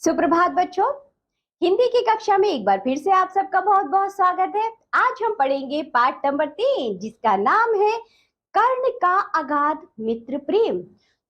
सुप्रभात बच्चों। हिंदी की कक्षा में एक बार फिर से आप सबका बहुत बहुत स्वागत है। आज हम पढ़ेंगे पाठ नंबर 3 जिसका नाम है कर्ण का अगाध मित्र प्रेम।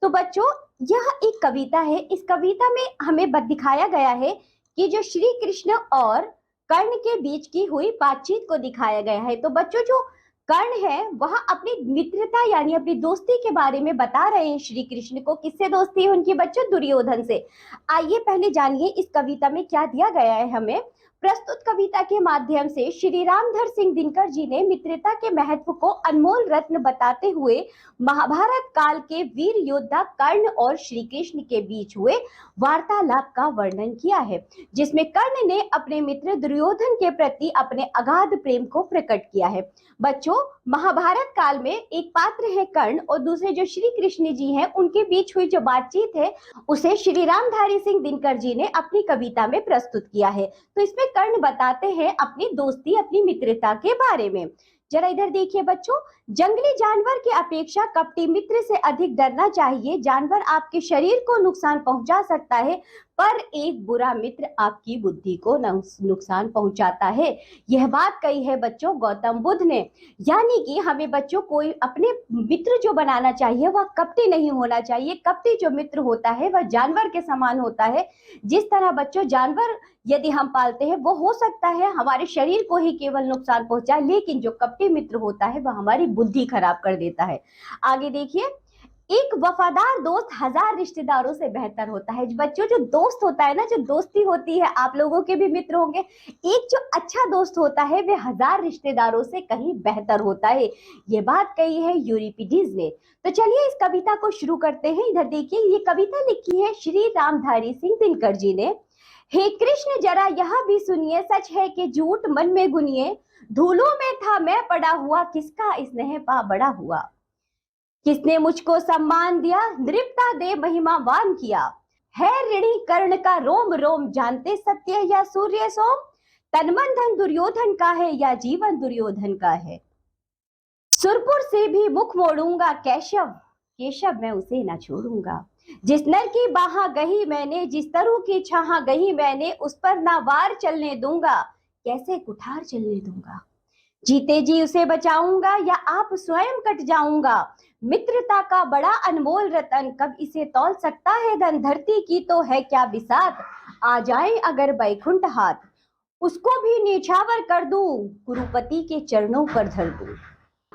तो बच्चों, यह एक कविता है। इस कविता में हमें दिखाया गया है कि जो श्री कृष्ण और कर्ण के बीच की हुई बातचीत को दिखाया गया है। तो बच्चों, जो कर्ण है वह अपनी मित्रता यानी अपनी दोस्ती के बारे में बता रहे हैं श्री कृष्ण को। किससे दोस्ती है उनकी बच्चों? दुर्योधन से। आइए पहले जानिए इस कविता में क्या दिया गया है हमें। प्रस्तुत कविता के माध्यम से श्री रामधर सिंह दिनकर जी ने मित्रता के महत्व को अनमोल रत्न बताते हुए महाभारत काल के वीर योद्धा कर्ण और श्री कृष्ण के बीच हुए वार्तालाप का वर्णन किया है, जिसमें कर्ण ने अपने मित्र दुर्योधन के प्रति अपने अगाध प्रेम को प्रकट किया है। बच्चों, महाभारत काल में एक पात्र है कर्ण और दूसरे जो श्री कृष्ण जी हैं उनके बीच हुई जो बातचीत है उसे श्री रामधारी सिंह दिनकर जी ने अपनी कविता में प्रस्तुत किया है। तो इसमें कर्ण बताते हैं अपनी दोस्ती, अपनी मित्रता के बारे में। जरा इधर देखिए बच्चों, जंगली जानवर की अपेक्षा कपटी मित्र से अधिक डरना चाहिए। जानवर आपके शरीर को नुकसान पहुंचा सकता है, पर एक बुरा मित्र आपकी बुद्धि को नुकसान पहुंचाता है। यह बात कही है बच्चों गौतम बुद्ध ने। यानी कि हमें बच्चों कोई अपने मित्र जो बनाना चाहिए वह कपटी नहीं होना चाहिए। कपटी जो मित्र होता है वह जानवर के समान होता है। जिस तरह बच्चों जानवर यदि हम पालते हैं वो हो सकता है हमारे शरीर को ही केवल नुकसान पहुंचाए, लेकिन जो कपटी मित्र होता है वह हमारी बुद्धि खराब कर देता है। आगे देखिए, एक वफादार दोस्त हजार रिश्तेदारों से बेहतर होता है। बच्चों, जो दोस्त होता है ना, जो दोस्ती होती है, आप लोगों के भी मित्र होंगे, एक जो अच्छा दोस्त होता है वह हजार रिश्तेदारों से कहीं बेहतर होता है। ये बात कही है यूरिपिडीज ने। तो चलिए इस कविता को शुरू करते हैं। इधर देखिए, ये कविता लिखी है श्री रामधारी सिंह दिनकर जी ने। हे कृष्ण जरा यह भी सुनिए, सच है कि झूठ मन में गुनिए। धूलों में था मैं पड़ा हुआ, किसका स्नेह पा बड़ा हुआ। किसने मुझको सम्मान दिया, नृपता दे महिमावान किया। है ऋणी कर्ण का रोम रोम, जानते सत्य या सूर्य सोम। तन मन धन दुर्योधन का है या जीवन दुर्योधन का है। सुरपुर से भी मुख मोड़ूंगा, केशव केशव मैं उसे न छोड़ूंगा। जिस नर की बाहा गही मैंने, जिस तरु की छाहा गही मैंने, उस पर ना वार चलने दूंगा, कैसे कुठार चलने दूंगा। जीते जी उसे बचाऊंगा या आप स्वयं कट जाऊंगा। मित्रता का बड़ा अनमोल रतन, कब इसे तौल सकता है धन। धरती की तो है क्या बिसात, आ जाए अगर बैकुंठ हाथ। उसको भी न्यौछावर कर दूं, कुरुपति के चरणों पर धर दूं।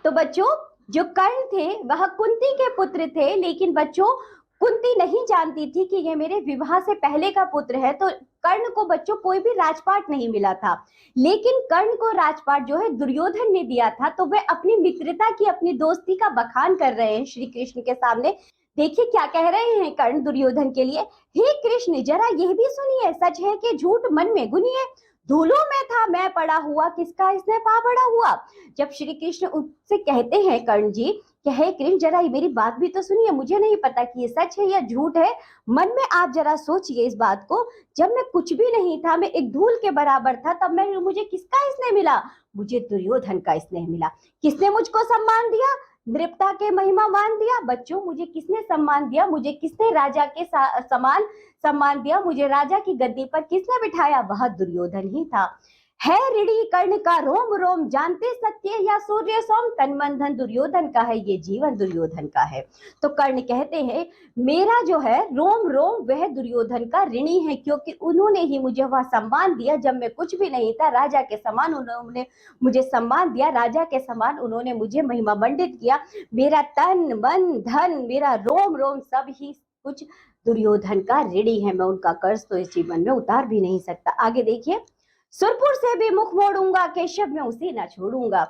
तो बच्चों, जो कर्ण थे वह कुंती के पुत्र थे, लेकिन बच्चों कुंती नहीं जानती थी कि ये मेरे विवाह से पहले का पुत्र है। तो कर्ण को बच्चों कोई भी राजपाट नहीं मिला था, लेकिन कर्ण को राजपाट जो है दुर्योधन ने दिया था। तो वे अपनी मित्रता की, अपनी दोस्ती का बखान कर रहे हैं श्री कृष्ण के सामने। देखिए क्या कह रहे हैं कर्ण दुर्योधन के लिए। हे कृष्ण जरा यह भी सुनिए, सच है कि झूठ मन में गुनिए। धूलों में था मैं पड़ा हुआ, किसका इसने पा बड़ा हुआ। जब श्री कृष्ण उससे कहते हैं कर्ण जी कि हे कृष्ण जरा मेरी बात भी तो सुनिए, मुझे नहीं पता कि ये सच है या झूठ है। मन में आप जरा सोचिए इस बात को। जब मैं कुछ भी नहीं था, मैं एक धूल के बराबर था, तब मुझे किसका स्नेह मिला? मुझे दुर्योधन का स्नेह मिला। किसने मुझको सम्मान दिया? नृपता के महिमावान दिया। बच्चों, मुझे किसने सम्मान दिया? मुझे किसने राजा के समान सम्मान दिया? मुझे राजा की गद्दी पर किसने बिठाया? वह दुर्योधन ही था। है ऋणी कर्ण का रोम रोम, जानते सत्य या सूर्य सोम। तन मन धन दुर्योधन का है, ये जीवन दुर्योधन का है। तो कर्ण कहते हैं मेरा जो है रोम रोम वह दुर्योधन का ऋणी है, क्योंकि उन्होंने ही मुझे वह सम्मान दिया जब मैं कुछ भी नहीं था। राजा के समान उन्होंने मुझे सम्मान दिया, राजा के समान उन्होंने मुझे महिमा मंडित किया। मेरा तन मन धन, मेरा रोम रोम सब ही कुछ दुर्योधन का ऋणी है। मैं उनका कर्ज तो इस जीवन में उतार भी नहीं सकता। आगे देखिए, सुरपुर से भी मुख मोड़ूंगा, केशव मैं उसे ना छोड़ूंगा।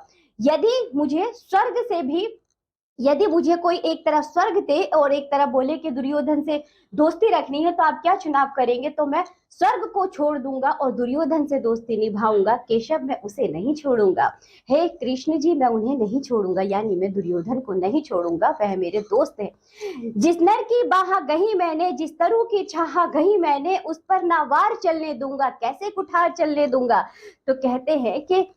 यदि मुझे कोई एक तरफ स्वर्ग दे और एक तरफ बोले कि दुर्योधन से दोस्ती रखनी है तो आप क्या चुनाव करेंगे? तो मैं स्वर्ग को छोड़ दूंगा और दुर्योधन से दोस्ती निभाऊंगा। केशव मैं उसे नहीं छोड़ूंगा। हे कृष्ण जी मैं उन्हें नहीं छोड़ूंगा, यानी मैं दुर्योधन को नहीं छोड़ूंगा, वह मेरे दोस्त हैं। जिस नर की बाहा गही मैंने, जिस तरु की छाहा गही मैंने, उस पर ना वार चलने दूंगा, कैसे कुठार चलने दूंगा। तो कहते हैं कि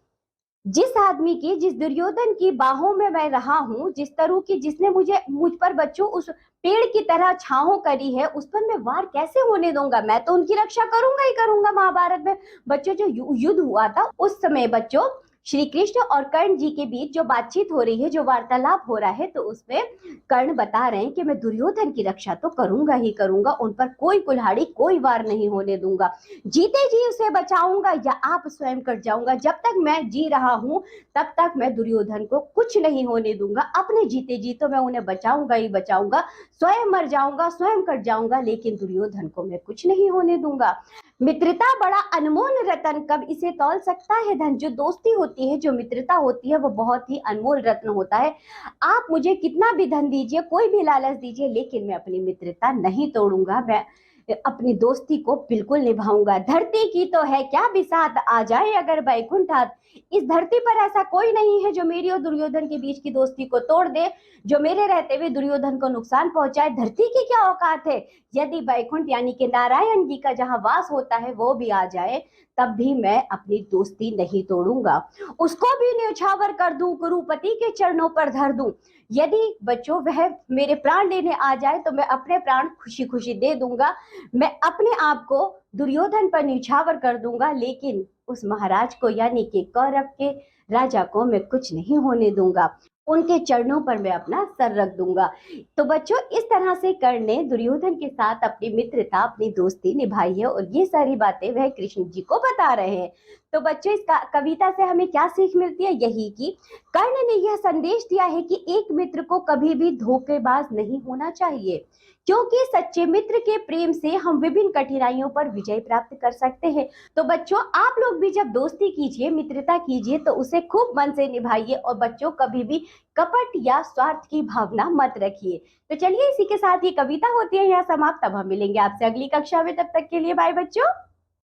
जिस आदमी की, जिस दुर्योधन की बाहों में मैं रहा हूं, जिस तरह की जिसने मुझ पर बच्चों उस पेड़ की तरह छांव करी है, उस पर मैं वार कैसे होने दूंगा? मैं तो उनकी रक्षा करूंगा ही करूंगा। महाभारत में बच्चों जो युद्ध हुआ था उस समय बच्चों श्री कृष्ण और कर्ण जी के बीच जो बातचीत हो रही है, जो वार्तालाप हो रहा है, तो उसमें कर्ण बता रहे हैं कि मैं दुर्योधन की रक्षा तो करूंगा ही करूंगा, उन पर कोई कुल्हाड़ी कोई वार नहीं होने दूंगा, जीते जी उसे बचाऊंगा या आप स्वयं कट जाऊंगा। जब तक मैं जी रहा हूं तब तक मैं दुर्योधन को कुछ नहीं होने दूंगा, अपने जीते जी तो मैं उन्हें बचाऊंगा ही बचाऊंगा, स्वयं मर जाऊंगा, स्वयं कट जाऊंगा, लेकिन दुर्योधन को मैं कुछ नहीं होने दूंगा। मित्रता बड़ा अनमोल रतन, कब इसे तौल सकता है धन। जो दोस्ती होती है, जो मित्रता होती है, वो बहुत ही अनमोल रत्न होता है। आप मुझे कितना भी धन दीजिए, कोई भी लालच दीजिए, लेकिन मैं अपनी मित्रता नहीं तोड़ूंगा, मैं अपनी दोस्ती को बिल्कुल निभाऊंगा। धरती की तो है क्या बिसात, आ जाए अगर बैकुंठ हाथ। इस धरती पर ऐसा कोई नहीं है जो मेरी और दुर्योधन के बीच की दोस्ती को तोड़ दे, जो मेरे रहते हुए दुर्योधन को नुकसान पहुंचाए। धरती की क्या औकात है, यदि बैकुंठ यानी कि नारायण जी का जहां वास होता है वो भी आ जाए, तब भी मैं अपनी दोस्ती नहीं तोड़ूंगा। उसको भी न्यौछावर कर दूं, गुरुपति के चरणों पर धर दूं। यदि बच्चों वह मेरे प्राण लेने आ जाए तो मैं अपने प्राण खुशी खुशी दे दूंगा, मैं अपने आप को दुर्योधन पर न्यौछावर कर दूंगा, लेकिन उस महाराज को यानी कि कौरव के राजा को मैं कुछ नहीं होने दूंगा, उनके चरणों पर मैं अपना सर रख दूंगा। तो बच्चों, इस तरह से कर्ण ने दुर्योधन के साथ अपनी मित्रता, अपनी दोस्ती निभाई है, और ये सारी बातें वह कृष्ण जी को बता रहे हैं। तो बच्चों, इस कविता से हमें क्या सीख मिलती है? यही कि कर्ण ने यह संदेश दिया है कि एक मित्र को कभी भी धोखेबाज नहीं होना चाहिए, क्योंकि सच्चे मित्र के प्रेम से हम विभिन्न कठिनाइयों पर विजय प्राप्त कर सकते हैं। तो बच्चों, आप लोग भी जब दोस्ती कीजिए, मित्रता कीजिए, तो उसे खूब मन से निभाइए, और बच्चों कभी भी कपट या स्वार्थ की भावना मत रखिए। तो चलिए, इसी के साथ ये कविता होती है यहाँ समाप्त। अब हम मिलेंगे आपसे अगली कक्षा में, तब तक के लिए बाय बच्चों।